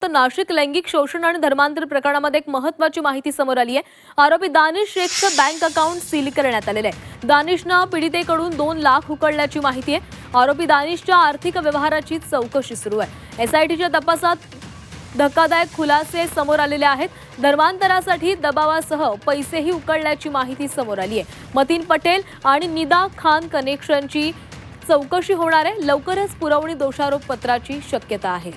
नाशिक लैंगिक शोषण आणि धर्मांतर प्रकरणामध्ये एक महत्त्वाची माहिती समोर आली आहे। आरोपी दानिश शेखचं बँक अकाउंट सील करण्यात आलेलं आहे। दानिशनं पीडितेकडून 2 लाख उकळल्याची माहिती आहे। आरोपी दानिशच्या आर्थिक व्यवहाराची चौकशी सुरू आहे। एसआयटीच्या तपासात धक्कादायक खुलासे समोर आलेले आहेत। धर्मांतरासाठी दबावासह पैसेही उकळल्याची माहिती समोर आली आहे। मतीन पटेल आणि निदा खान कनेक्शनची चौकशी होणार आहे। लवकरच पुरवणी दोषारोप पत्राची शक्यता आहे।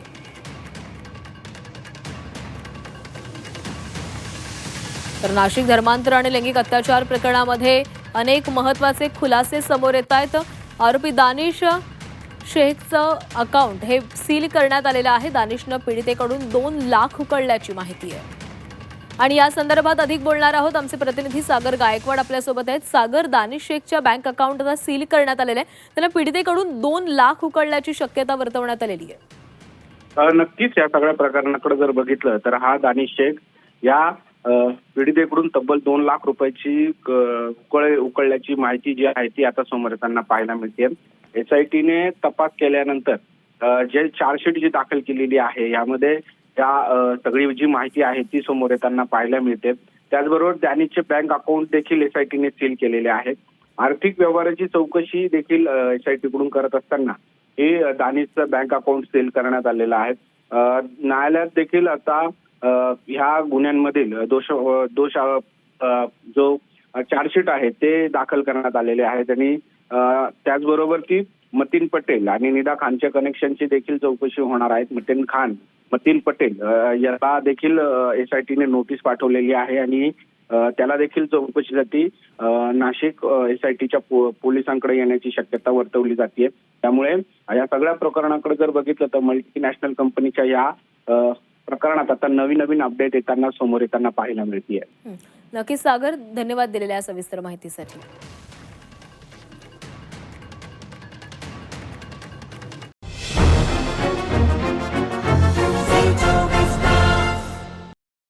तर नाशिक धर्मांतर आणि लैंगिक अत्याचार प्रकरणामध्ये अनेक महत्त्वाचे खुलासे समोर येत आहेत। आरोपी दानिश शेखचं अकाउंट हे सील करण्यात आलेलं आहे। दानिशनं पीडितेकडून 2 लाख उकळल्याची माहिती आहे आणि या संदर्भात अधिक बोलणार आहोत। आमचे प्रतिनिधी सागर गायकवाड आपल्यासोबत आहेत। सागर, दानिश शेखच्या बँक अकाउंटला सील करण्यात आलेलं आहे। त्याला पीडितेकडून 2 लाख उकळल्याची शक्यता वर्तवण्यात आलेली आहे। नक्कीच या सगळ्या प्रकरणाकडे जर बघितलं तर हा दानिश शेख या पीडितेकडून तब्बल 2 लाख रुपयाची उकळल्याची माहिती जी आहे ती आता समोर येताना पाहायला मिळते। एसआयटीने तपास केल्यानंतर जे चार्जशीट जी दाखल केलेली आहे यामध्ये त्या सगळी जी माहिती आहे ती समोर येताना पाहायला मिळते। त्याचबरोबर दानिशचे बँक अकाउंट देखील एसआयटीने सील केलेले आहेत। आर्थिक व्यवहाराची चौकशी देखील एसआयटी कडून करत असताना हे दानिशचं बँक अकाउंट सील करण्यात आलेलं आहे। न्यायालयात देखील आता ह्या गुन्ह्यांमधील दोष जो चार्जशीट आहे ते दाखल करण्यात आलेले आहेत आणि त्याचबरोबर ती मतीन पटेल आणि निदा खानच्या कनेक्शनची देखील चौकशी होणार आहे। मतीन पटेल याला देखील एसआयटीने नोटीस पाठवलेली आहे आणि त्याला देखील चौकशीसाठी नाशिक एसआयटीच्या पोलिसांकडे येण्याची शक्यता वर्तवली जाते। त्यामुळे या सगळ्या प्रकरणाकडे जर बघितलं तर मल्टीनॅशनल कंपनीच्या या प्रकरणात आता नवीन अपडेट येताना समोर येताना पाहायला मिळते। नक्कीच सागर, धन्यवाद दिलेल्या सविस्तर माहितीसाठी।